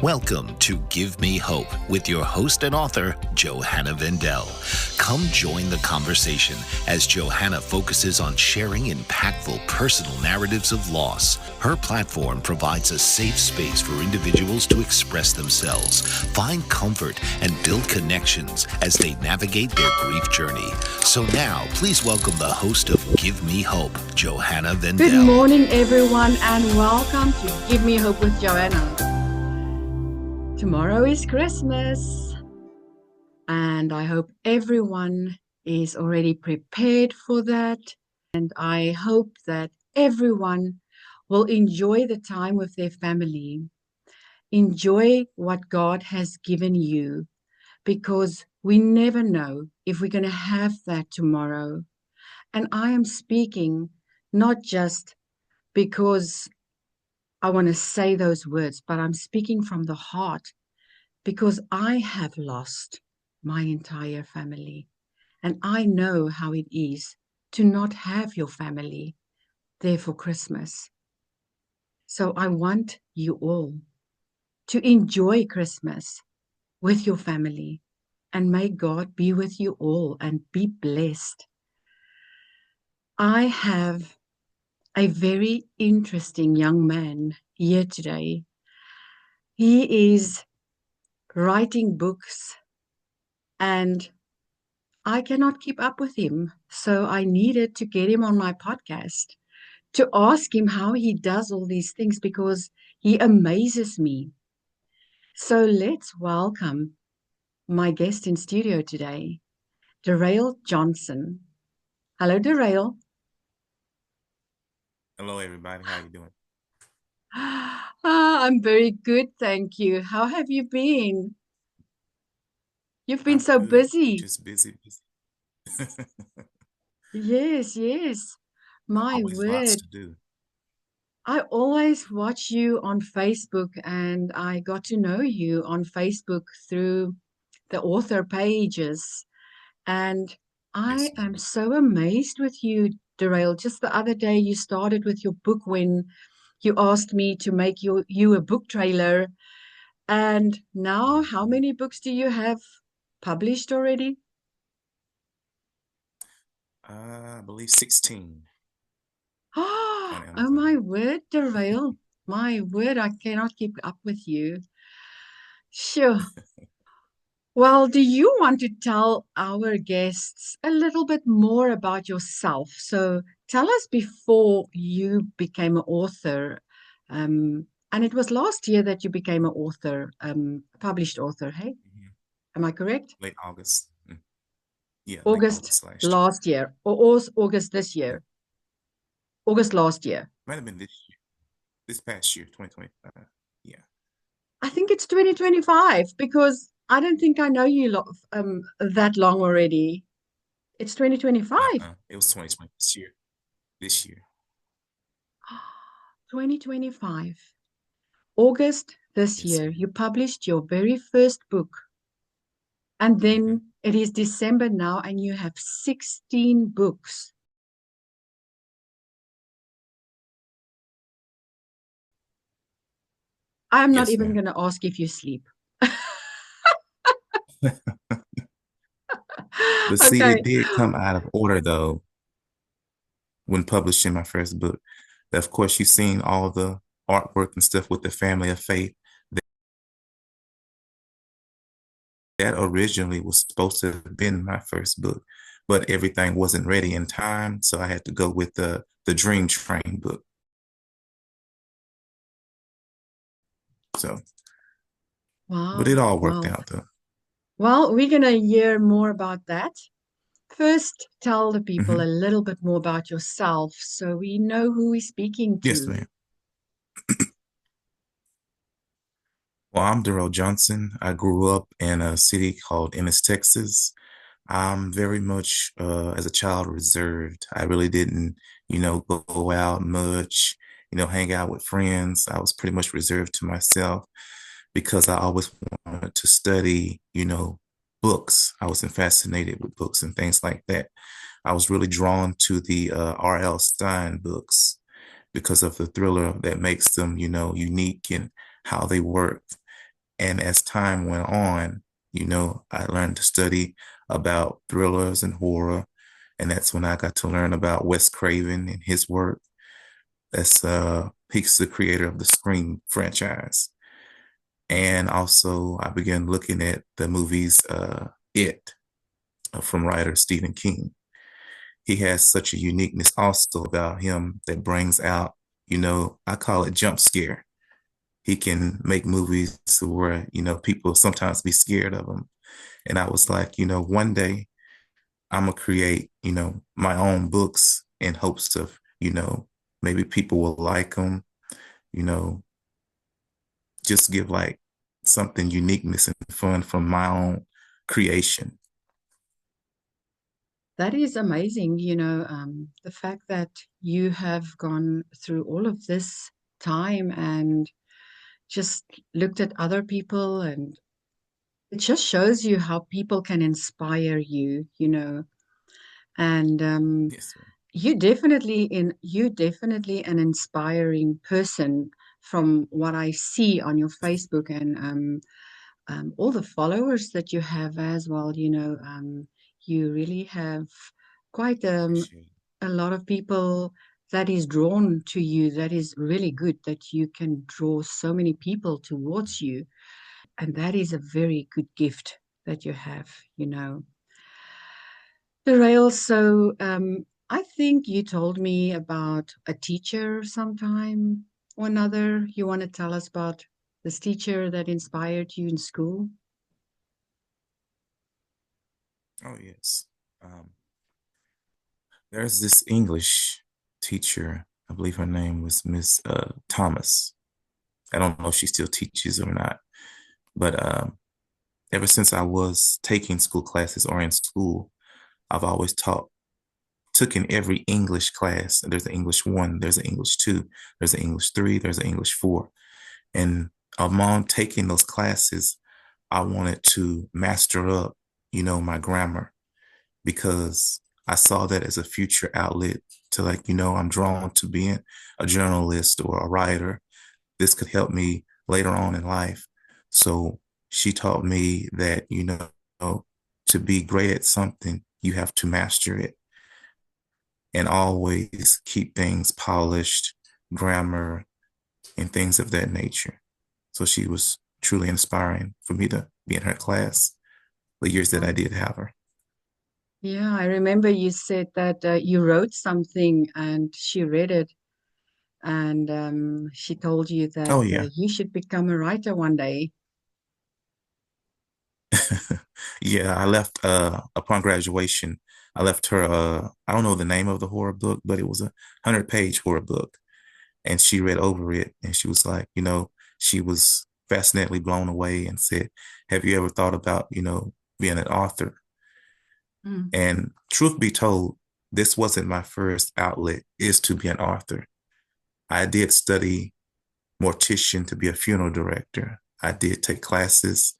Welcome to Give Me Hope with your host and author, Johanna Vendel. Come join the conversation as Johanna focuses on sharing impactful personal narratives of loss. Her platform provides a safe space for individuals to express themselves, find comfort, and build connections as they navigate their grief journey. So now, please welcome the host of Give Me Hope, Johanna Vendel. Good morning, everyone, and welcome to Give Me Hope with Johanna. Tomorrow is Christmas, and I hope everyone is already prepared for that. And I hope that everyone will enjoy the time with their family. Enjoy what God has given you, because we never know if we're going to have that tomorrow. And I am speaking not just because I want to say those words, but I'm speaking from the heart, because I have lost my entire family, and I know how it is to not have your family there for Christmas. So I want you all to enjoy Christmas with your family, and may God be with you all and be blessed. I have a very interesting young man here today. He is writing books, and I cannot keep up with him. So I needed to get him on my podcast to ask him how he does all these things, because he amazes me. So let's welcome my guest in studio today, Derail Johnson. Hello, Derail. Hello, everybody. How you doing? I'm very good, thank you. How have you been? You've been I'm so good. busy. Just busy. Yes. My Always lots word. to do. I always watch you on Facebook, and I got to know you on Facebook through the author pages. And I Yes, am ma'am. so amazed with you, Derail. Just the other day, you started with your book when you asked me to make you a book trailer. And now, how Mhm. many books do you have published already? I believe 16 on Oh, my Amazon. word, Derail. My word, I cannot keep up with you. Sure. Well, do you want to tell our guests a little bit more about yourself? So tell us before you became an author. And it was last year that you became an author, published author, hey? Mhm. Am I correct? Late August. Yeah, late August August last year. last year, or August this Yeah. year? August last year. Might have been this year. This past year, 2025. Yeah. I think it's 2025, because I don't think I know you that long already. It's 2025. It was 2020 this year. This year. 2025. August this Yes, year, ma'am. you published your very first book. And Hmm. then it is December now, and you have 16 books. I'm not Yes, even ma'am. going to ask if you sleep. But see, Okay. it did come out of order though when publishing my first book. Of course, you've seen all the artwork and stuff with the family of faith. That originally was supposed to have been my first book, but everything wasn't ready in time, so I had to go with the Dream Train book. So, but Wow. it all worked Wow. out though. Well, we're going to hear more about that. First, tell the people Hmm. a little bit more about yourself so we know who we're speaking Yes, to. ma'am. Well, I'm Derail Johnson. I grew up in a city called Ennis, Texas. I'm very much, as a child, reserved. I really didn't, go out much, hang out with friends. I was pretty much reserved to myself because I always wanted to study, books. I was fascinated with books and things like that. I was really drawn to the R.L. Stein books because of the thriller that makes them, unique and how they work. And as time went on, I learned to study about thrillers and horror. And that's when I got to learn about Wes Craven and his work. He's the creator of the Scream franchise. And also I began looking at the movies It from writer Stephen King. He has such a uniqueness also about him that brings out, I call it jump scare. He can make movies where, people sometimes be scared of him. And I was like, one day I'm gonna create, my own books in hopes of, maybe people will like them, you know, just give like something uniqueness and fun from my own creation. That is amazing, the fact that you have gone through all of this time and just looked at other people, and it just shows you how people can inspire you. And Yes, ma'am. you definitely an inspiring person from what I see on your Facebook, and all the followers that you have as well. You really have quite Appreciate it. a lot of people that is drawn to you. That is really good that you can draw so many people towards you. And that is a very good gift that you have. Derail, so I think you told me about a teacher sometime or another. You want to tell us about this teacher that inspired you in school? Oh, yes. Um, there's this English teacher, I believe her name was Miss Thomas. I don't know if she still teaches or not, but ever since I was taking school classes or in school, I've always took in every English class. There's an English 1, there's an English 2, there's an English 3, there's an English 4. And among taking those classes, I wanted to master up, my grammar because I saw that as a future outlet to like, I'm drawn to being a journalist or a writer. This could help me later on in life. So she taught me that, to be great at something, you have to master it and always keep things polished, grammar, and things of that nature. So she was truly inspiring for me to be in her class the years that I did have her. Yeah, I remember you said that you wrote something and she read it, and she told you that Oh, yeah. you should become a writer one day. Yeah, I left upon graduation. I left her I don't know the name of the horror book, but it was a 100-page horror book. And she read over it and she was like, she was fascinately blown away and said, "Have you ever thought about, being an author?" Mm. And truth be told, this wasn't my first outlet, is to be an author. I did study mortician to be a funeral director. I did take classes.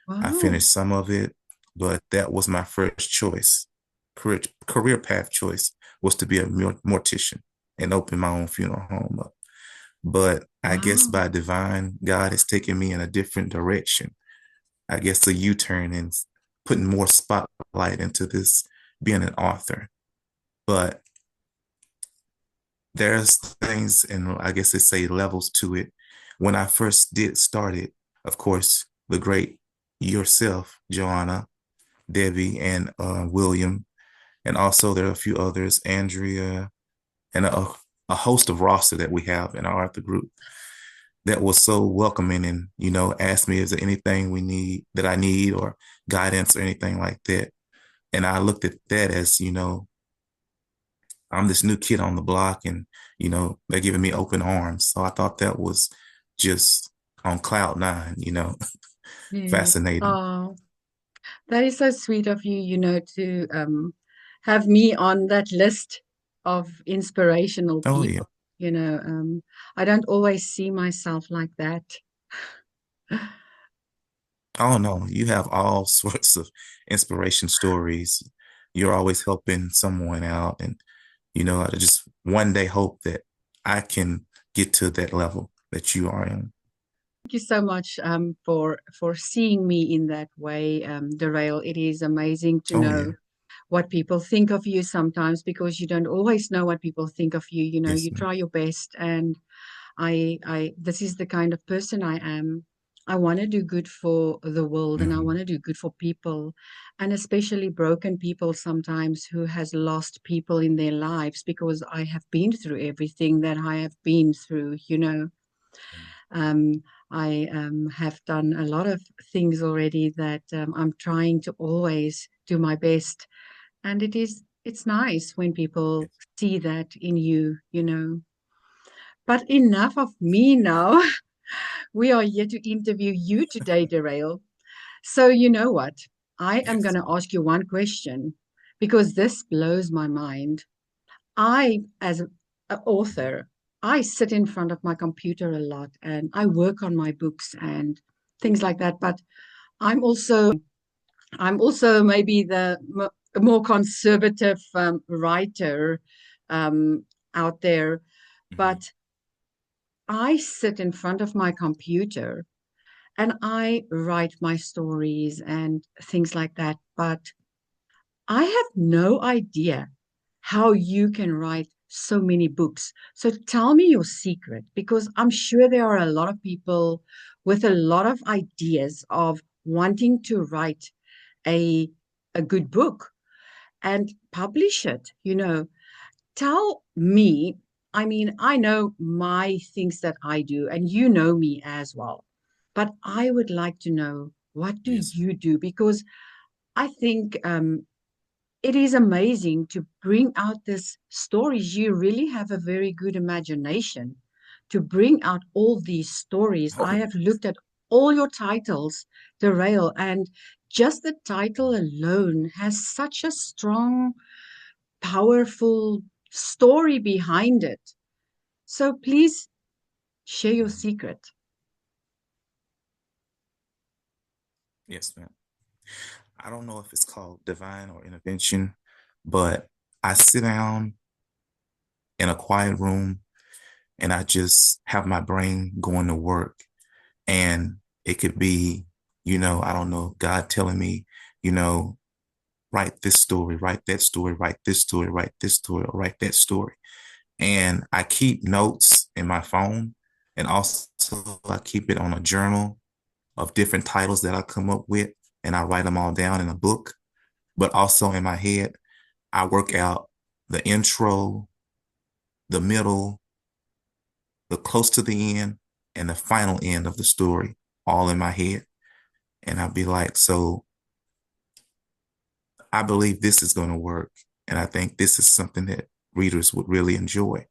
I Wow. finished some of it, but that was my first choice. Career path choice was to be a mortician and open my own funeral home up. But I guess Wow. by divine, God has taken me in a different direction. I guess a U-turn and putting more spotlight into this being an author. But there's things, and I guess they say levels to it. When I first did start it, of course, the great yourself, Johanna, Debbie, and William, and also there are a few others, Andrea, and a host of roster that we have in our author group that was so welcoming and, asked me, is there anything we need that I need or guidance or anything like that? And I looked at that as, I'm this new kid on the block and, they're giving me open arms. So I thought that was just on cloud nine, Yes. fascinating. Oh, that is so sweet of you, to have me on that list of inspirational Oh, yeah. people. I don't always see myself like that. Oh, no, you have all sorts of inspiration stories. You're always helping someone out. And, I just one day hope that I can get to that level that you are in. you so much for seeing me in that way, Derail. It is amazing to Oh know yeah. what people think of you sometimes, because you don't always know what people think of you. You know, Yes, you ma'am. try your best, and this is the kind of person I am. I want to do good for the world, and I Hmm. want to do good for people, and especially broken people sometimes who has lost people in their lives, because I have been through everything that I have been through, you know. Um, I have done a lot of things already that I'm trying to always do my best, and it's nice when people Yes. see that in you, you know. But enough of me now. We are here to interview you today, Derail. So, you know what? I am going Yes. to ask you one question, because this blows my mind. I, as an Mhm. author, I sit in front of my computer a lot and I work on my books and things like that. But I'm also maybe the more conservative writer um, out there. Mhm. But I sit in front of my computer and I write my stories and things like that. But I have no idea how you can write so many books. So tell me your secret, because I'm sure there are a lot of people with a lot of ideas of wanting to write a a good book and publish it, you know. Tell me, I mean, I know my things that I do, and you know me as well. But I would like to know, what do Yes. you do? Because I think it is amazing to bring out these stories. You really have a very good imagination to bring out all these stories. Oh I yeah. have looked at all your titles, Derail, and just the title alone has such a strong, powerful story behind it. So please share your Mhm. secret. Yes, ma'am. I don't know if it's called divine or intervention, but I sit down in a quiet room and I just have my brain going to work. And it could be, I don't know, God telling me, you know, write this story, write that story, write this story, write this story, or write that story. And I keep notes in my phone. And also I keep it on a journal of different titles that I come up with. And I write them all down in a book. But also in my head, I work out the intro, the middle, the close to the end, and the final end of the story all in my head. And I'll be like, so I believe this is going to work. And I think this is something that readers would really enjoy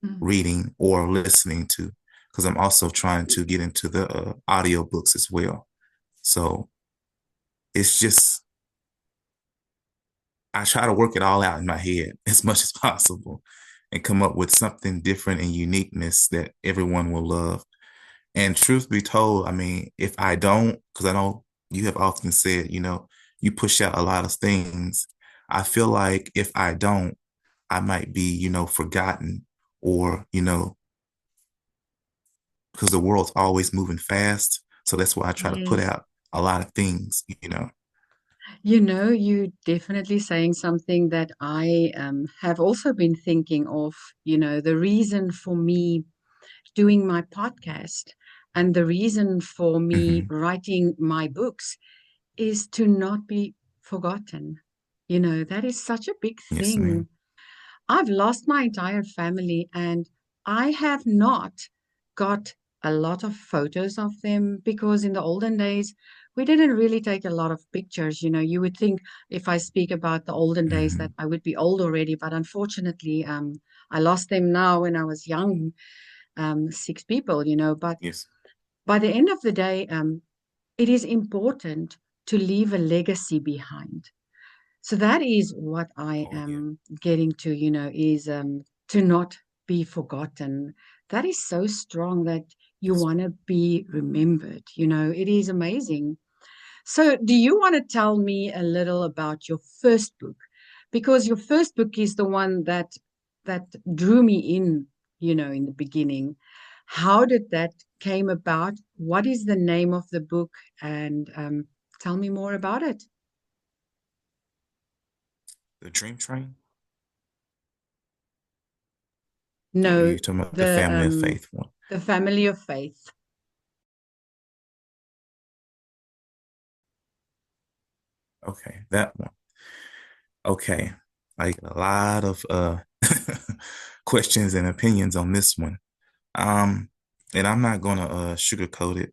Mm. reading or listening to, because I'm also trying to get into the audio books as well. So it's just, I try to work it all out in my head as much as possible and come up with something different and uniqueness that everyone will love. And truth be told, I mean, if I don't, because I know you have often said, you push out a lot of things. I feel like if I don't, I might be, forgotten or, because the world's always moving fast. So that's why I try to put Yes. out a lot of things. You know, you definitely saying something that I have also been thinking of. You know, the reason for me doing my podcast and the reason for me Hmm. writing my books is to not be forgotten. You know, that is such a big Yes, thing. ma'am. I've lost my entire family and I have not got a lot of photos of them, because in the olden days, we didn't really take a lot of pictures. You know, you would think if I speak about the olden days that Hmm. I would be old already, but unfortunately, I lost them now when I was young, six people, you know. But Yes. by the end of the day, it is important to leave a legacy behind. So that is what I Oh, yeah. am getting to, you know, is to not be forgotten. That is so strong that you Yes. want to be remembered. You know, it is amazing. So, do you want to tell me a little about your first book? Because your first book is the one that drew me in, you know, in the beginning. how did that came about? What is the name of the book? And tell me more about it. The Dream Train? No, You're talking about the Family of Faith one. the Family of Faith. Okay, that one. Okay. I get a lot of questions and opinions on this one. Um, and I'm not gonna sugarcoat it.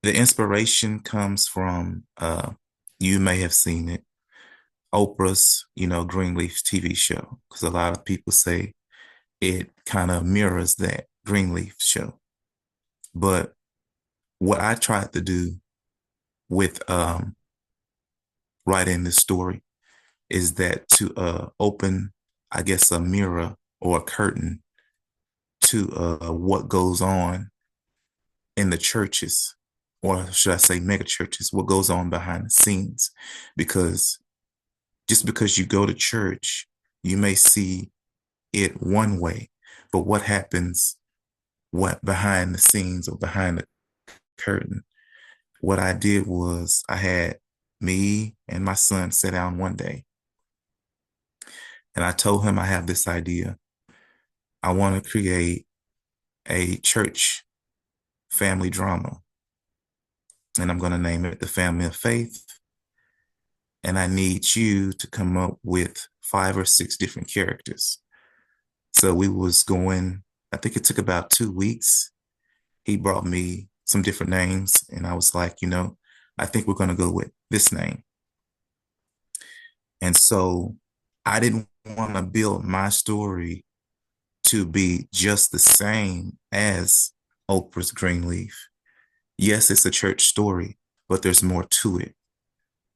The inspiration comes from you may have seen it, Oprah's, Greenleaf TV show, because a lot of people say it kind of mirrors that Greenleaf show. But what I tried to do with writing this story is that to open, I guess, a mirror or a curtain to what goes on in the churches, or should I say mega churches, what goes on behind the scenes. Because just because you go to church, you may see it one way, but what happens what behind the scenes or behind the curtain? What I did was I had me and my son sit down one day and I told him I have this idea. I want to create a church family drama, and I'm going to name it The Family of Faith. And I need you to come up with 5 or 6 different characters. So we was going, I think it took about 2 weeks. He brought me some different names, and I was like, I think we're going to go with this name. And so I didn't want to build my story to be just the same as Oprah's Greenleaf. Yes, it's a church story, but there's more to it.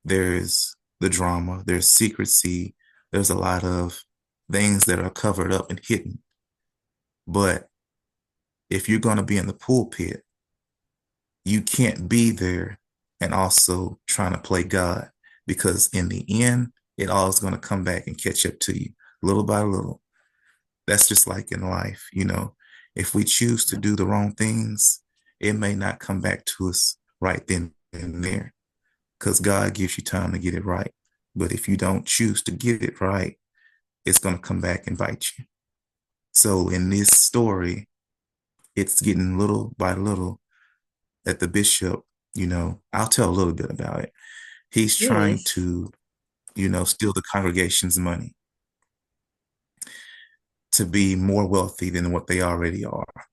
There's the drama, there's secrecy, there's a lot of things that are covered up and hidden. But if you're going to be in the pulpit, you can't be there and also trying to play God, because in the end, it all is going to come back and catch up to you little by little. That's just like in life, if we choose to do the wrong things, it may not come back to us right then and there, because God gives you time to get it right. But if you don't choose to get it right, it's going to come back and bite you. So in this story, it's getting little by little that the bishop, I'll tell a little bit about it. He's trying Yes. to, steal the congregation's money to be more wealthy than what they already are.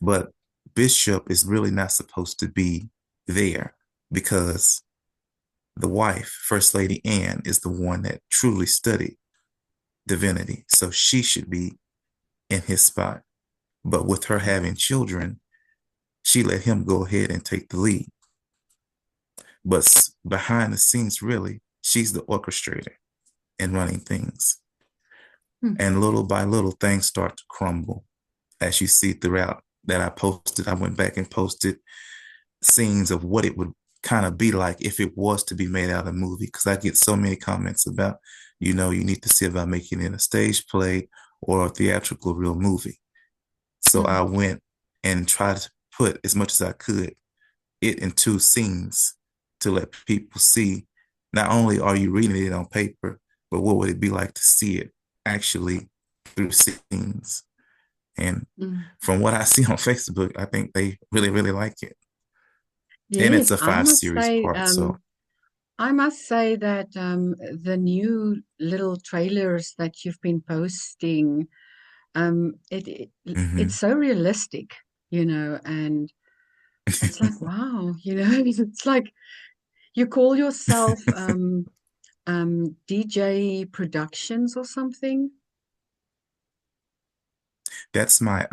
But bishop is really not supposed to be there, because the wife, First Lady Anne, is the one that truly studied divinity. So she should be in his spot. But with her having children, she let him go ahead and take the lead. But behind the scenes, really, she's the orchestrator and running things. And little by little, things start to crumble. As you see throughout that I posted, I went back and posted scenes of what it would kind of be like if it was to be made out of a movie. Because I get so many comments about, you need to see about making it a stage play or a theatrical real movie. So I went and tried to put as much as I could it in 2 scenes to let people see, not only are you reading it on paper, but what would it be like to see it actually through scenes. And from what I see on Facebook, I think they really, really like it. Yes, and it's a I 5 must series say, part. So I must say that the new little trailers that you've been posting, it's so realistic, and it's like, wow, it's like you call yourself DJ Productions or something. that's my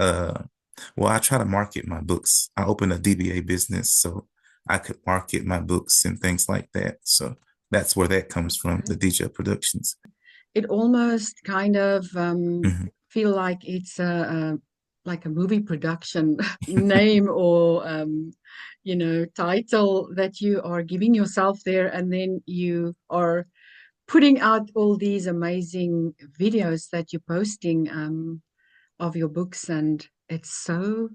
well, I try to market my books. I opened a DBA business so I could market my books and things like that. So that's where that comes from, the DJ Productions. It almost kind of Mhm. feel like it's like a movie production name or title that you are giving yourself there, and then you are putting out all these amazing videos that you're posting. of your books, and it's so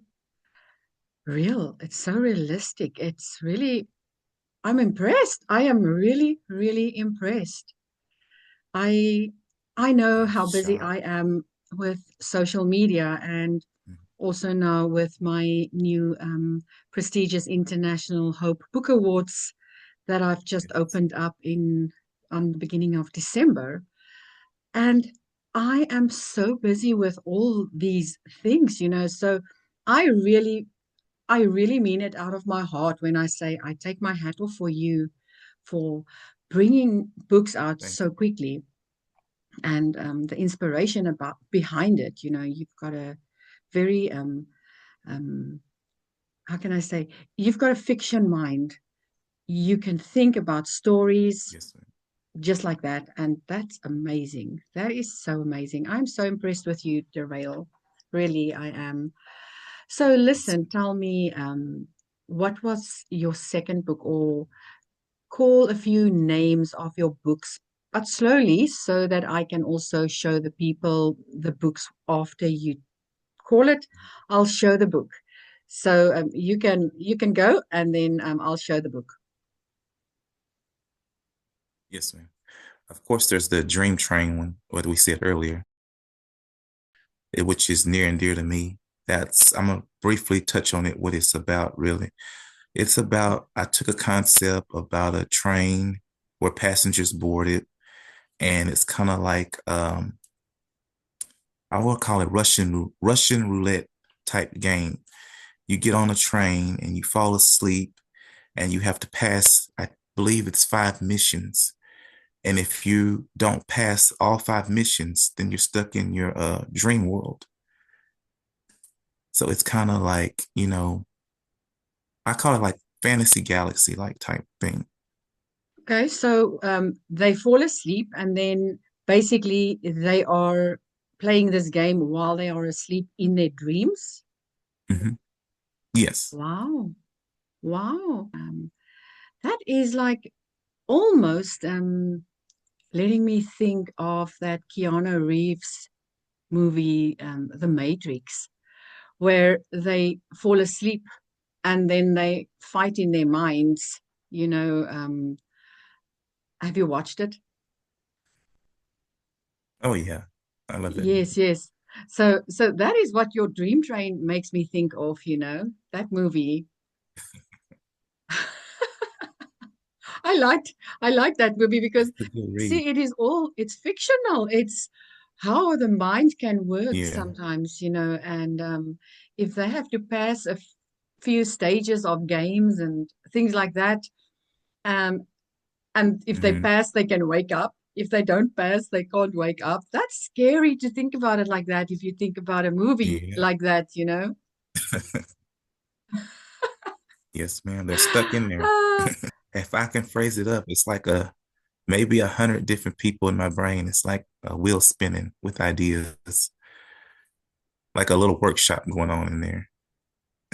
real. It's so realistic. It's really, I'm impressed. I am really, really impressed. I I know I'm how busy shocked. I am with social media and Mhm. also now with my new prestigious International Hope Book Awards that I've just Yes. opened up in on the beginning of December. And I am so busy with all these things, So I really, I really mean it out of my heart when I say I take my hat off for you for bringing books out Thank so quickly and the inspiration about behind it. You've got a very um, how can I say, you've got a fiction mind. You can think about you. stories Yes, ma'am. just like that, and that's amazing. That is so amazing. I'm so impressed with you, Derail. Really, I am. So, Yes, listen, ma'am. tell me, what was your second book, or call a few names of your books, but slowly, so that I can also show the people the books after you call it. I'll show the book. So you can go, and then I'll show the book. Yes, ma'am. Of course, there's the Dream Train one, what we said earlier, which is near and dear to me. I'm gonna briefly touch on it, what it's about, really. It's about, I took a concept about a train where passengers boarded, and it's kind of like, I will call it Russian roulette type game. You get on a train and you fall asleep, and you have to pass, I believe it's 5 missions. And if you don't pass all 5 missions, then you're stuck in your dream world. So it's kind of like, I call it like fantasy galaxy like type thing. Okay, so they fall asleep, and then basically they are playing this game while they are asleep in their dreams. Hmm. Yes. Wow, wow. That is like almost letting me think of that Keanu Reeves movie, The Matrix, where they fall asleep and then they fight in their minds. Have you watched it? Oh yeah. I love that Yes, movie. yes. So that is what your dream train makes me think of, that movie. I liked I liked that movie because It's a good read. see, it's fictional. It's how the mind can work Yeah. sometimes, and if they have to pass few stages of games and things like that, um, and if they Hmm. pass, they can wake up. If they don't pass, they can't wake up. That's scary to think about it like that. If you think about a movie Yeah. like that. Yes, ma'am. They're stuck in there. Ah, If I can phrase it up, it's like maybe 100 different people in my brain. It's like a wheel spinning with ideas, like a little workshop going on in there.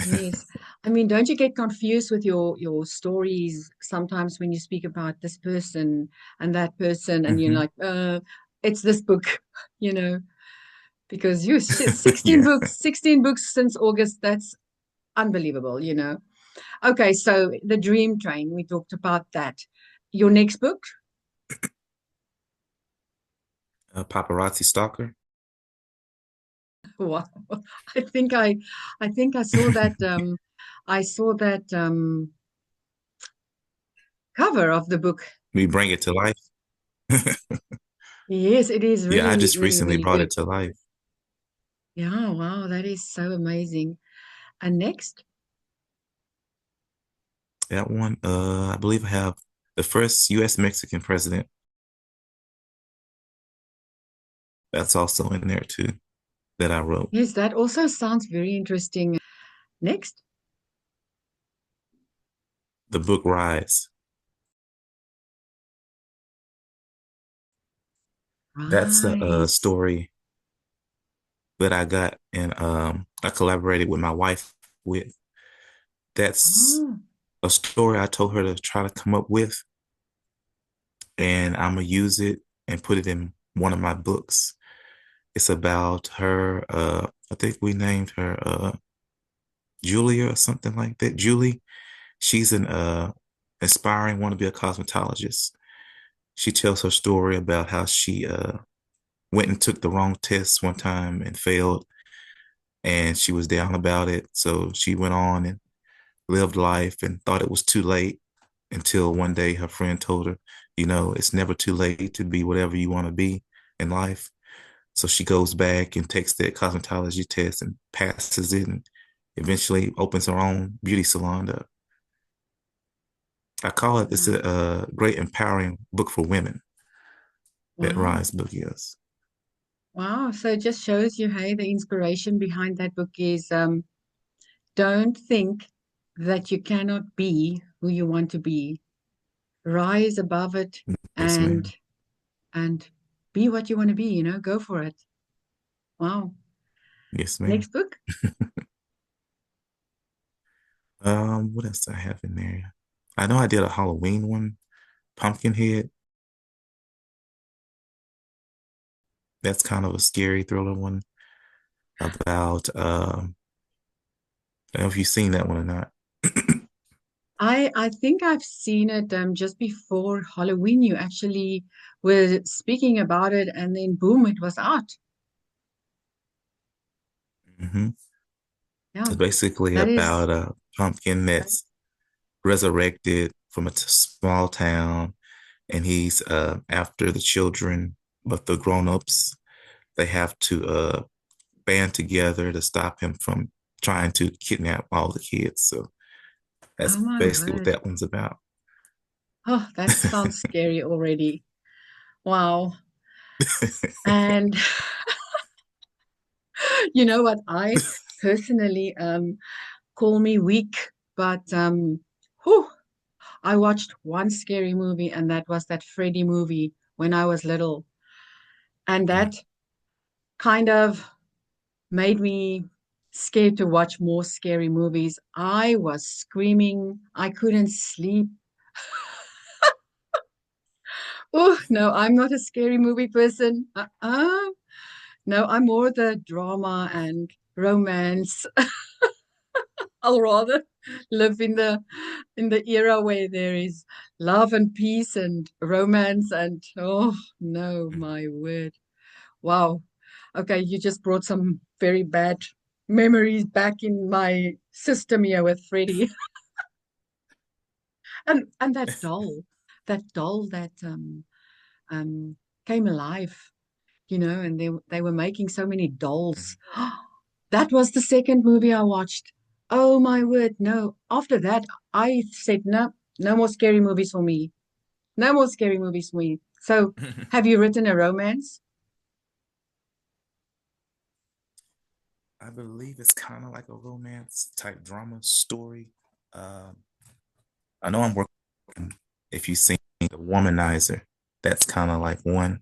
yes. I mean, don't you get confused with your stories sometimes when you speak about this person and that person, and you're Hmm. like, it's this book, you know, because 16 Yeah. books, 16 books since August. That's unbelievable. Okay, so the Dream Train, we talked about that. Your next book? A paparazzi stalker. Wow. I think I I think I saw that cover of the book. We bring it to life. Yes, it is Yeah, I really, just really, recently really brought good. it to life. Yeah, wow, that is so amazing. And next, That one, I believe I have the first US Mexican president. That's also in there too, that I wrote. yes, that also sounds very interesting. Next, The book Rise. That's a rise. story that I got and I collaborated with my wife with. That's Oh, a story I told her to try to come up with, and I'm gonna use it and put it in one of my books. It's about her. I think we named her Julia or something like that. Julie. She's an aspiring want to be a cosmetologist. She tells her story about how she went and took the wrong test one time and failed, and she was down about it. So she went on and lived life and thought it was too late until one day her friend told her, it's never too late to be whatever you want to be in life. So she goes back and takes that cosmetology test and passes it and eventually opens her own beauty salon up. I call it, it's Wow. a great empowering book for women, that Wow. Rise book is. Wow. So it just shows you, hey, the inspiration behind that book is don't think that you cannot be who you want to be. Rise above it Yes, and ma'am. and be what you want to be, go for it. Wow. Yes, ma'am. Next book. What else do I have in there? I know I did a Halloween one, Pumpkinhead. That's kind of a scary thriller one about I don't know if you've seen that one or not. I think I've seen it just before Halloween. You actually were speaking about it, and then boom, it was out. Hmm. Yeah, It's basically that is. about a pumpkin that's resurrected from a small town, and he's after the children, but the grown-ups, they have to band together to stop him from trying to kidnap all the kids. So Oh that's my basically what word. that one's about. Oh, that sounds scary already. Wow. And you know what? I personally call me weak, but whew, I watched one scary movie, and that was that Freddy movie when I was little. And that kind of made me scared to watch more scary movies. I was screaming. I couldn't sleep. Oh, no, I'm not a scary movie person. No, I'm more the drama and romance. I'll rather live in the era where there is love and peace and romance and oh no, my word. Wow. Okay, you just brought some very bad memories back in my system here with Freddie. And that doll that um came alive, and they were making so many dolls. That was the second movie I watched. Oh my word, no. After that, I said no, no more scary movies for me. No more scary movies for me. So, have you written a romance? I believe it's kind of like a romance type drama story. Um, I know I'm working. If you've seen The Womanizer, that's kind of like one.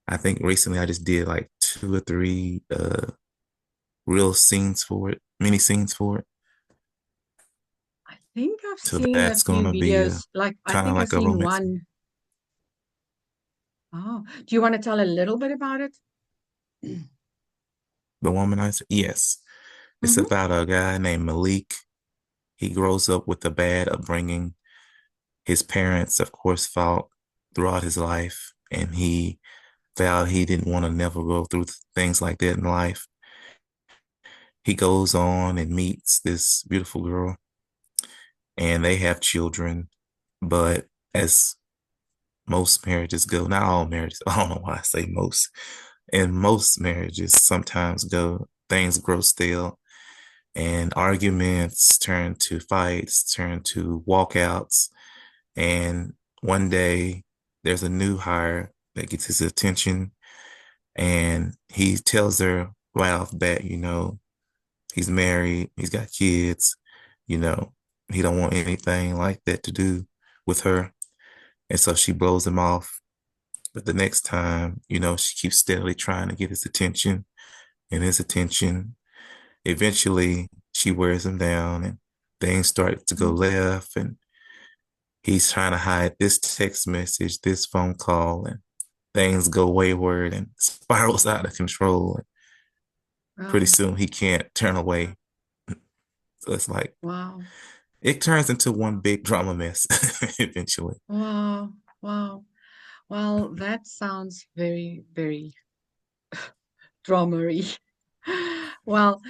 I think recently I just did like two or three real scenes for it, mini scenes for it. I think I've So seen a that's few gonna be videos. Like, I kind of think I've like a seen romance. one. Oh, do you want to tell a little bit about it? The Womanizer, yes, it's Mm-hmm. about a guy named Malik. He grows up with a bad upbringing. His parents, of course, fought throughout his life, and he vowed he didn't want to never go through things like that in life. He goes on and meets this beautiful girl, and they have children. But as most marriages go, not all marriages, I don't know why I say most, and most marriages sometimes go, things grow stale and arguments turn to fights, turn to walkouts. And one day there's a new hire that gets his attention, and he tells her right off the bat, he's married, he's got kids, you know, he don't want anything like that to do with her. And so she blows him off. But the next time, she keeps steadily trying to get his attention and his attention. Eventually, she wears him down and things start to go left. And he's trying to hide this text message, this phone call. And things go wayward and spirals out of control. And pretty Oh, soon he can't turn away. So it's like wow. it turns into one big drama mess eventually. Wow. Wow. Well, that sounds very, very dramery. Well,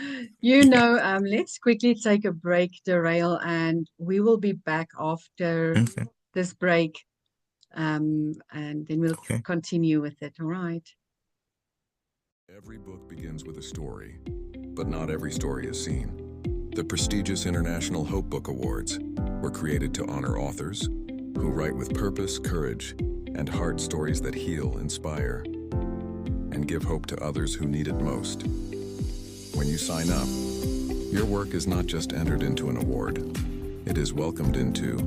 Yeah. let's quickly take a break, Derail, and we will be back after Okay. this break, and then we'll Okay. continue with it. All right. Every book begins with a story, but not every story is seen. The prestigious International Hope Book Awards were created to honor authors who write with purpose, courage, and heart stories that heal, inspire, and give hope to others who need it most. When you sign up, your work is not just entered into an award, it is welcomed into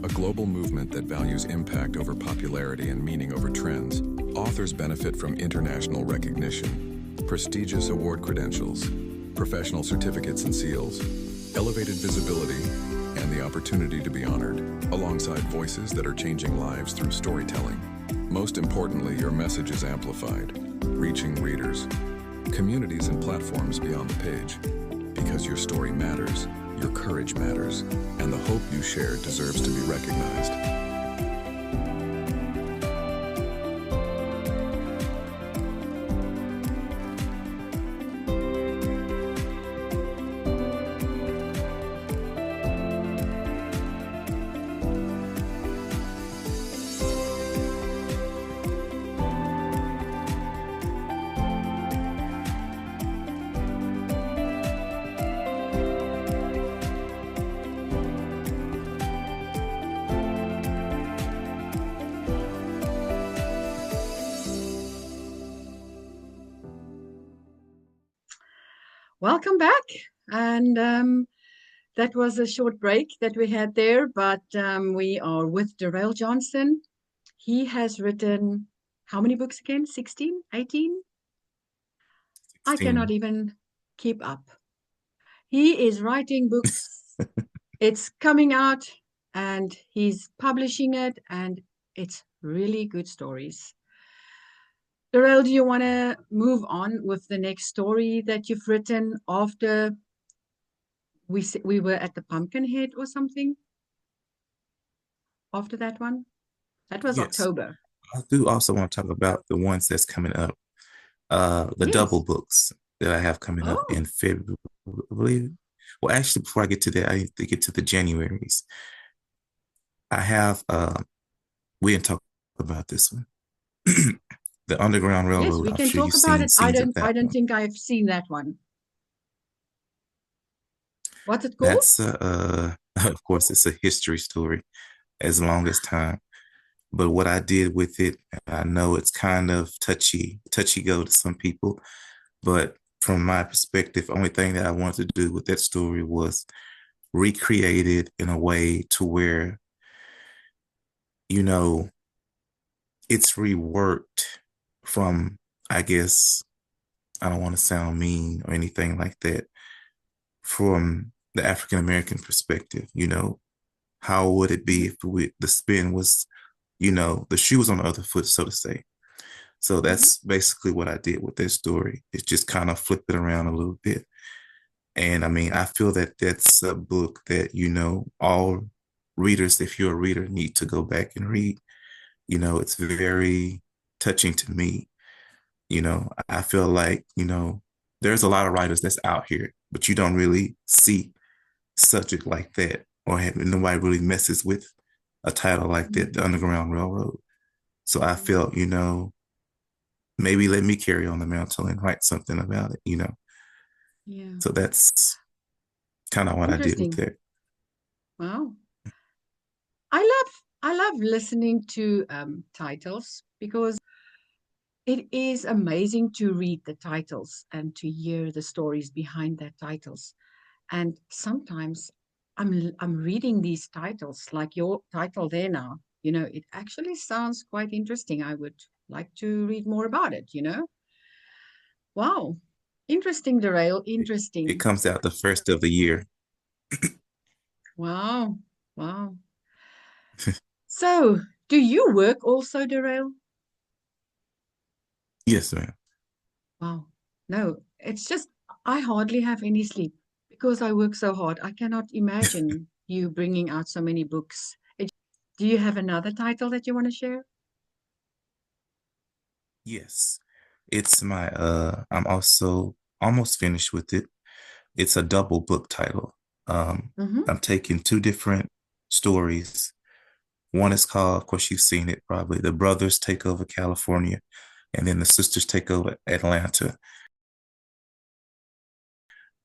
a global movement that values impact over popularity and meaning over trends. Authors benefit from international recognition, prestigious award credentials, professional certificates and seals, elevated visibility, and the opportunity to be honored, alongside voices that are changing lives through storytelling. Most importantly, your message is amplified, reaching readers, communities, and platforms beyond the page. Because your story matters, your courage matters, and the hope you share deserves to be recognized. Welcome back. And that was a short break that we had there, but we are with Derail Johnson. He has written how many books again? 16, 18? I cannot 16. even keep up. He is writing books, it's coming out, and he's publishing it, and it's really good stories. Darrell, do you want to move on with the next story that you've written after we were at the Pumpkinhead or something? After that one? That was Yes. October. I do also want to talk about the ones that's coming up. The double Yes. books that I have coming up Oh, in February, I believe. Well, actually, before I get to that, I need to get to the Januaries. I have we didn't talk about this one. The Underground yes, Railroad. we I'm can sure talk you've about seen it. scenes of I that don't one. think I've seen that one. What's it called? That's of course it's a history story as long as time. But what I did with it, I know it's kind of touchy go to some people, but from my perspective, only thing that I wanted to do with that story was recreate it in a way to where, you know, it's reworked from, I guess, I don't want to sound mean or anything like that, from the African American perspective, how would it be Mm-hmm. if the spin was, the shoe was on the other foot, so to say. So Mm-hmm. that's basically what I did with this story. It's just kind of flipped it around a little bit. And I mean, I feel that that's a book that, all readers, if you're a reader, need to go back and read. It's very touching to me. I feel like, there's a lot of writers that's out here, but you don't really see subject like that, or nobody really messes with a title like that, The Mm-hmm. Underground Railroad. So I Mm-hmm. felt, maybe let me carry on the mantle and write something about it. Yeah. So that's kind of what I did with Interesting. it. Wow. I love listening to titles because it is amazing to read the titles and to hear the stories behind that titles. And sometimes I'm reading these titles, like your title there now. It actually sounds quite interesting. I would like to read more about it. Wow. Interesting, Derail. It Interesting. comes out the first of the year. Wow. Wow. So, do you work also, Derail? Yes, ma'am. Wow. No, it's just I hardly have any sleep because I work so hard. I cannot imagine you bringing out so many books. Do you have another title that you want to share? Yes. It's my I'm also almost finished with it. It's a double book title. Um, Mm-hmm. I'm taking two different stories. One is called, of course, you've seen it probably, The Brothers Take Over California, and then The Sisters Take Over Atlanta.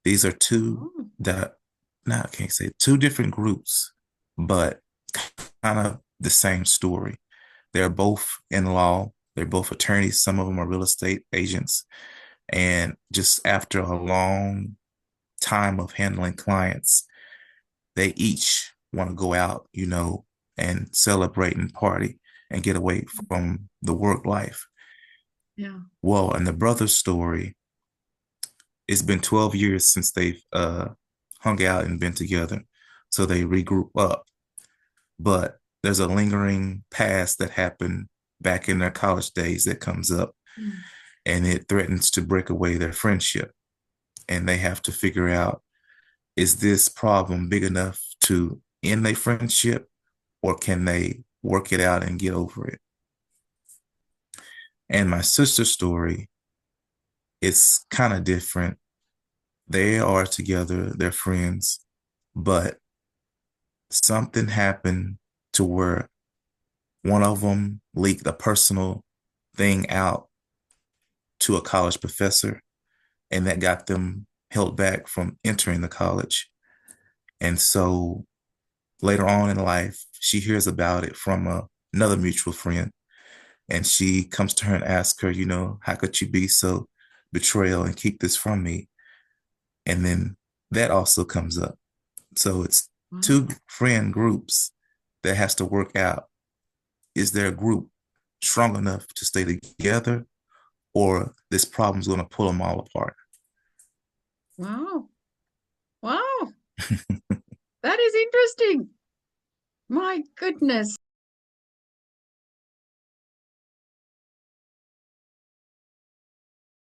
These are two Oh. that, now I can't say two different groups, but kind of the same story. They're both in law. They're both attorneys. Some of them are real estate agents. And just after a long time of handling clients, they each want to go out, and celebrate and party and get away from the work life. Yeah. Well, in the brother's story, it's been 12 years since they've hung out and been together. So they regroup up. But there's a lingering past that happened back in their college days that comes up, Mm. and it threatens to break away their friendship. And they have to figure out, is this problem big enough to end their friendship, or can they work it out and get over it? And my sister's story is kind of different. They are together, they're friends, but something happened to where one of them leaked a personal thing out to a college professor, and that got them held back from entering the college. And so later on in life, she hears about it from another mutual friend, and she comes to her and asks her, how could you be so betrayal and keep this from me? And then that also comes up. So it's Wow. two friend groups that has to work out. Is their group strong enough to stay together, or this problem's going to pull them all apart? Wow. Wow. That is interesting. My goodness.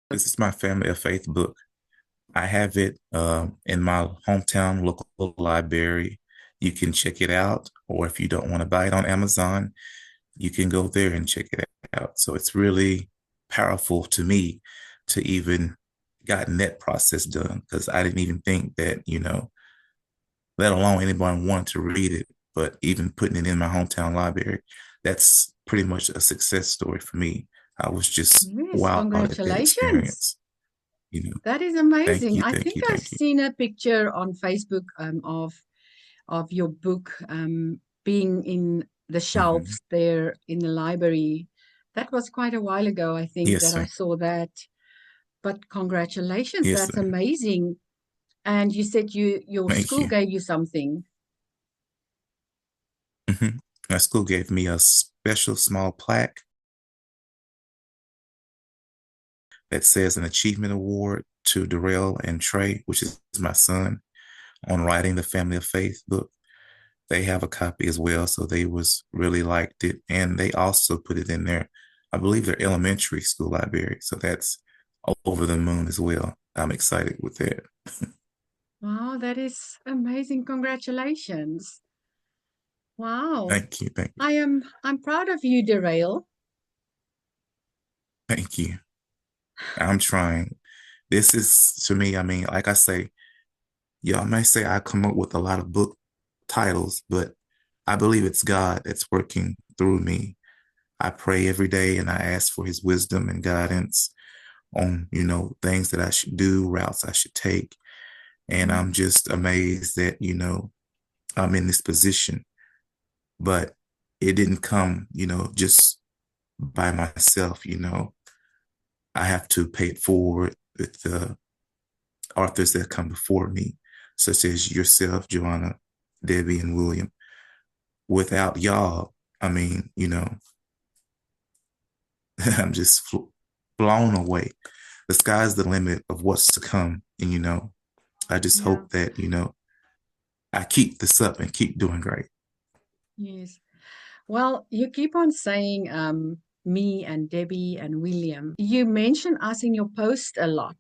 This is my family of faith book. I have it in my hometown local library. You can check it out, or if you don't want to buy it on Amazon, you can go there and check it out. So it's really powerful to me to even gotten that process done, because I didn't even think that, let alone anyone wanted to read it. But even putting it in my hometown library, that's pretty much a success story for me. I was just Yes, wowed at that congratulations. experience. You know, That is thank amazing. you, I thank think you, I've thank you. seen a picture on Facebook of your book being in the Mhm. shelves there in the library. That was quite a while ago, I think, Yes, that I sir. saw that. But congratulations, Yes, that's sir. amazing. And you said your Thank school you. gave you something. Mhm. My school gave me a special small plaque that says an achievement award to Derail and Trey, which is my son, on writing the Family of Faith book. They have a copy as well, so they was really liked it, and they also put it in their, I believe, their elementary school library. So that's over the moon as well. I'm excited with that. Wow, that is amazing. Congratulations. Wow. Thank you, thank you, I'm proud of you, Derail. thank you. I'm trying. This is, to me, I mean, like I say, y'all may say I come up with a lot of book titles, but I believe it's God that's working through me. I pray every day and I ask for his wisdom and guidance on, things that I should do, routes I should take. And I'm Mm. just amazed that, I'm in this position. But it didn't come, just by myself. I have to pay it forward with the authors that come before me, such as yourself, Johanna, Debbie, and William. Without y'all, I mean, I'm just blown away. The sky's the limit of what's to come. And, I just Yeah, hope that, I keep this up and keep doing great. yes. Well, you keep on saying me and Debbie and William. You mention us in your post a lot.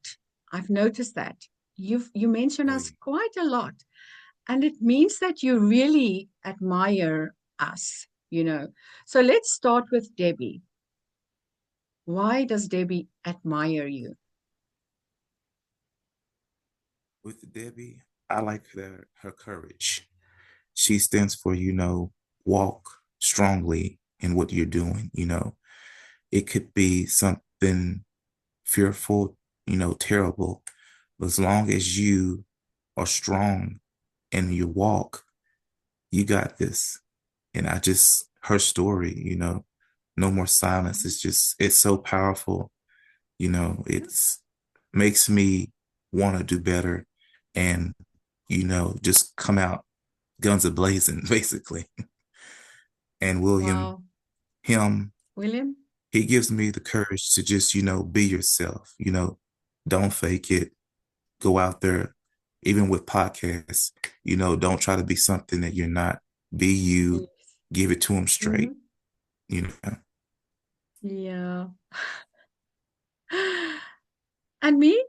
I've noticed that. You mention Oh, us quite a lot. And it means that you really admire us, you know. So let's start with Debbie. Why does Debbie admire you? with Debbie, I like her courage. She stands for, walk strongly in what you're doing. It could be something fearful, terrible, but as long as you are strong and you walk, you got this. And her story, no more silence. It's so powerful. It's makes me want to do better and, just come out guns a blazing, basically. And Wow. him, William? he gives me the courage to just, be yourself, don't fake it. Go out there, even with podcasts, don't try to be something that you're not. Be you, Yes. give it to him straight, Mhm. you know. Yeah. And me?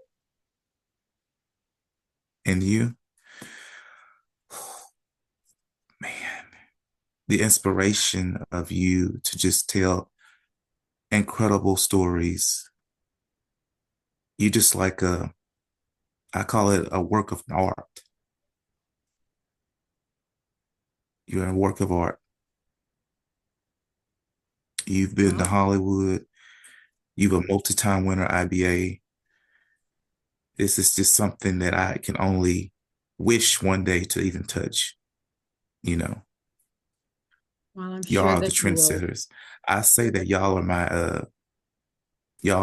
And you, man, the inspiration of you to just tell incredible stories. You just like I call it a work of art. You're a work of art. You've been to Well, Hollywood. You've a multi-time winner IBA. This is just something that I can only wish one day to even touch. You know, I'm y'all sure are the that you will. trendsetters. I say that y'all are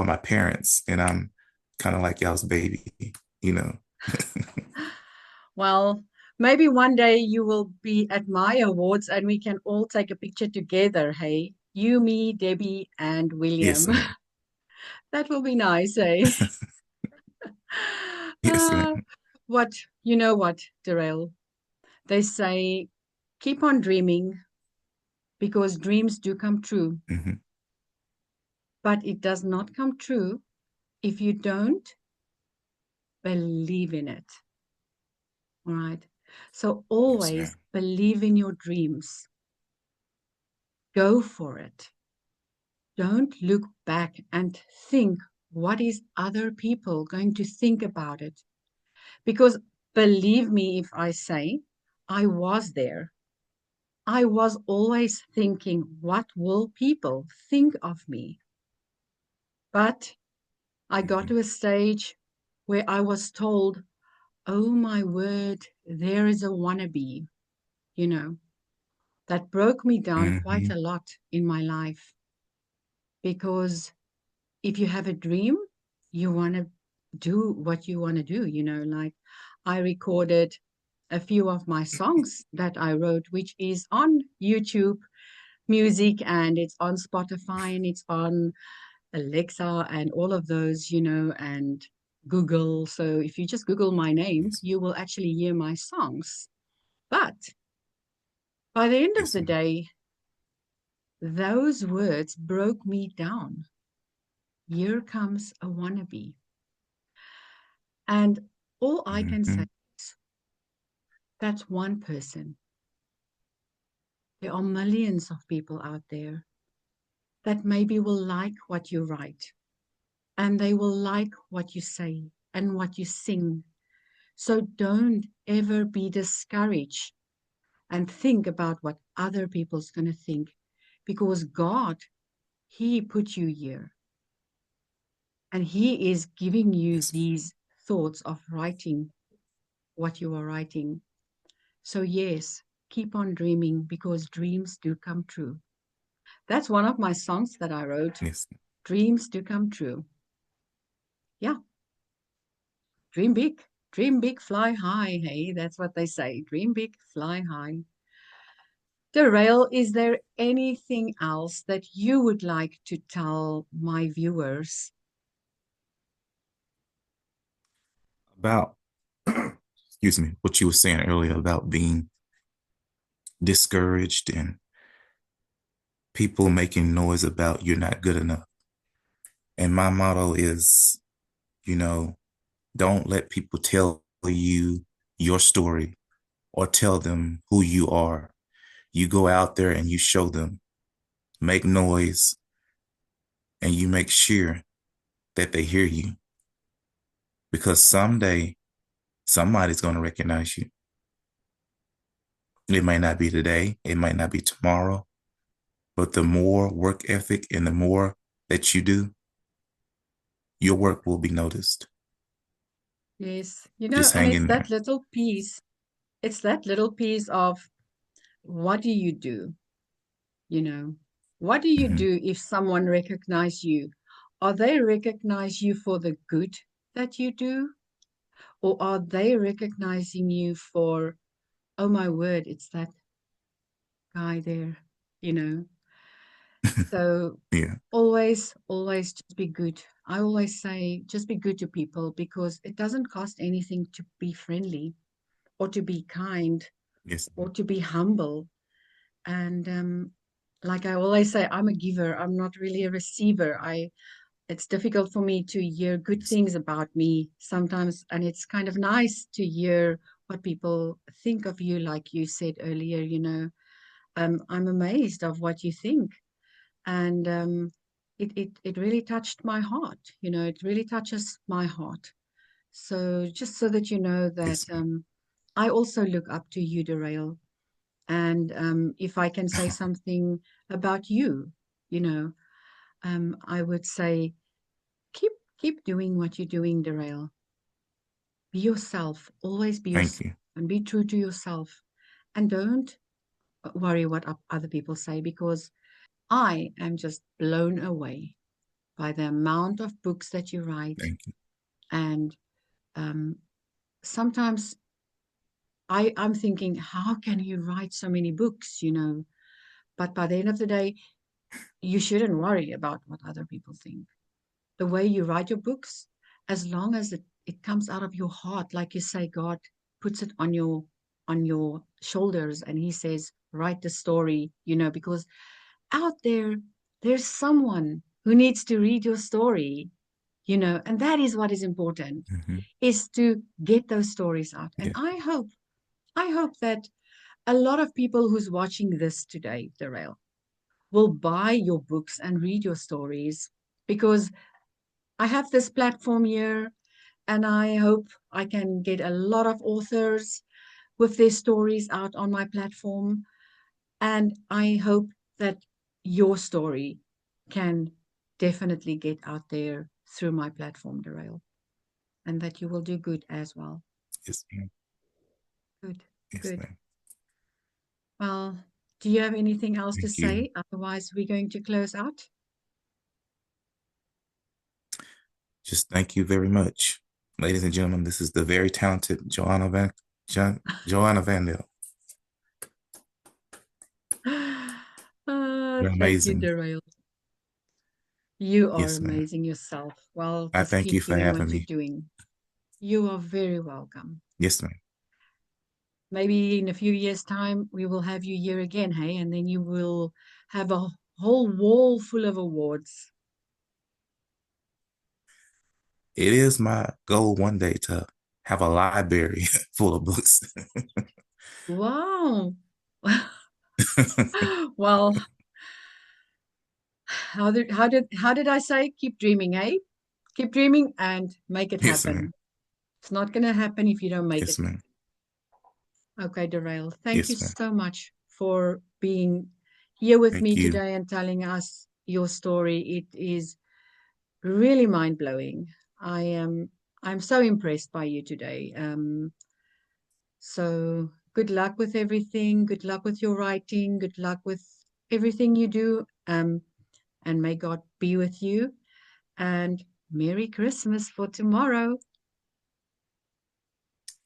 my parents, and I'm kind of like y'all's baby. You know. Well, maybe one day you will be at my awards and we can all take a picture together. Hey, you, me, Debbie, and Yes, William. ma'am. That will be nice, eh? Yes, Uh, ma'am. what, you know what, Derail? They say, keep on dreaming because dreams do come true, Hmm. but it does not come true if you don't believe in it. All right. So Yes, always ma'am. believe in your dreams. Go for it. Don't look back and think, what is other people going to think about it? Because believe me if I say, I was there. I was always thinking, what will people think of me? But I got Hmm. to a stage where I was told, oh my word, there is a wannabe, you know, that broke me down quite Hmm. a lot in my life. Because if you have a dream, you want to do what you want to do, like I recorded a few of my songs that I wrote, which is on YouTube music and it's on Spotify and it's on Alexa and all of those, and Google. So if you just Google my name, Yes, you will actually hear my songs. But by the end of yes, the ma'am. day, those words broke me down. Here comes a wannabe. And all I can say Hmm. is that's one person. There are millions of people out there that maybe will like what you write and they will like what you say and what you sing. So don't ever be discouraged and think about what other people's going to think because God, He put you here and He is giving you Yes, ma'am. these thoughts of writing what you are writing. So, yes, keep on dreaming because dreams do come true. That's one of my songs that I wrote. Yes. Dreams do come true. Yeah, dream big, fly high. Hey, that's what they say. Dream big, fly high. Derail, is there anything else that you would like to tell my viewers? About, excuse me, what you were saying earlier about being discouraged and people making noise about you're not good enough. And my motto is, you know, don't let people tell you your story or tell them who you are. You go out there and you show them, make noise, and you make sure that they hear you. Because someday somebody's going to recognize you. It might not be today, it might not be tomorrow, but the more work ethic and the more that you do, your work will be noticed. Yes. Just And hang in there. it's that little piece of what do you do? You know, what do you Mm-hmm. do if someone recognize you? Are they recognize you for the good that you do? Or are they recognizing you for, oh my word, it's that guy there, you know? So Yeah. always just be good. I always say just be good to people because it doesn't cost anything to be friendly or to be kind Yes. or to be humble. And like I always say, I'm a giver. I'm not really a receiver. It's difficult for me to hear good Yes. things about me sometimes, and it's kind of nice to hear what people think of you, like you said earlier. I'm amazed of what you think, and it really touched my heart. It really touches my heart. So just so that you know that Yes, ma'am. I also look up to you, Derail. And if I can say something about you, you know, I would say keep keep doing what you're doing, Derail. Be yourself. Always be Thank yourself you. and be true to yourself. And don't worry what other people say because I am just blown away by the amount of books that you write. Thank you. And um, sometimes I'm thinking, how can you write so many books? But by the end of the day, you shouldn't worry about what other people think. The way you write your books, as long as it comes out of your heart, like you say, God puts it on your shoulders and he says, write the story, because out there's someone who needs to read your story, and that is what is important, Mm-hmm. is to get those stories out. And Yes. I hope that a lot of people who's watching this today, Derail, will buy your books and read your stories because I have this platform here and I hope I can get a lot of authors with their stories out on my platform. And I hope that your story can definitely get out there through my platform, Derail, and that you will do good as well. Yes, ma'am. Good, Yes, good. ma'am. Well, do you have anything else to Thank you. say? Otherwise, we're going to close out. Just thank you very much. Ladies and gentlemen, this is the very talented Johanna Vendel. You're Thank you, amazing. Derail. You are Yes, ma'am. amazing yourself. Well, I just thank you keep for doing having what you're me. doing. You are very welcome. Yes, ma'am. Maybe in a few years' time, we will have you here again, hey? And then you will have a whole wall full of awards. It is my goal one day to have a library full of books. Wow. Well, how did I say? Keep dreaming, eh? Keep dreaming and make it Yes, ma'am. happen. It's not going to happen if you don't make it. Yes, ma'am. Okay, Derail. Thank you Yes, ma'am. so much for being here with Thank me you. today and telling us your story. It is really mind blowing. I'm so impressed by you today. So good luck with everything. Good luck with your writing. Good luck with everything you do. And may God be with you. And Merry Christmas for tomorrow.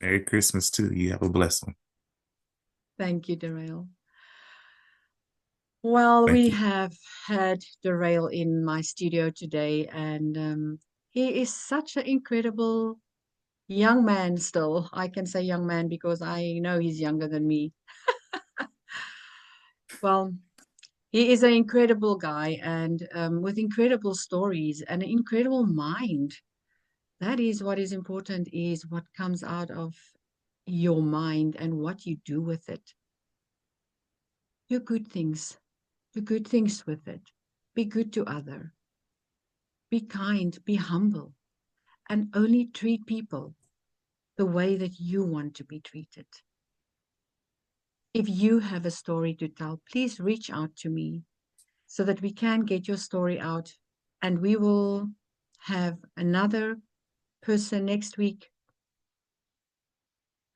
Merry Christmas too. You have a blessed one. Thank you, Derail. Well, Thank we you. have had Derail in my studio today, and he is such an incredible young man still. I can say young man because I know he's younger than me. Well, He is an incredible guy and with incredible stories and an incredible mind. That is what is important, is what comes out of your mind and what you do with it. Do good things. Do good things with it. Be good to other. Be kind, be humble, and only treat people the way that you want to be treated. If you have a story to tell, please reach out to me so that we can get your story out, and we will have another person next week.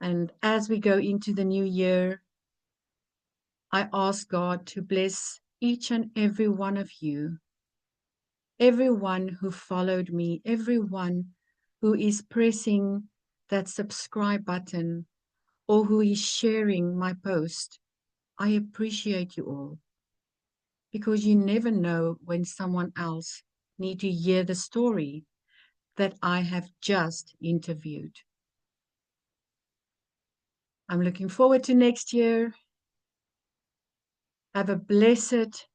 And as we go into the new year, I ask God to bless each and every one of you, everyone who followed me, everyone who is pressing that subscribe button or who is sharing my post. I appreciate you all, because you never know when someone else needs to hear the story that I have just interviewed. I'm looking forward to next year. Have a blessed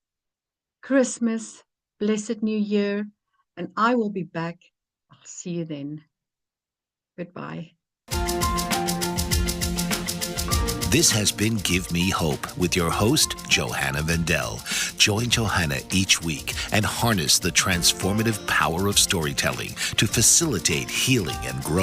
Christmas, blessed New Year, and I will be back. I'll see you then. Goodbye. This has been Give Me Hope with your host, Johanna Vendel. Join Johanna each week and harness the transformative power of storytelling to facilitate healing and growth.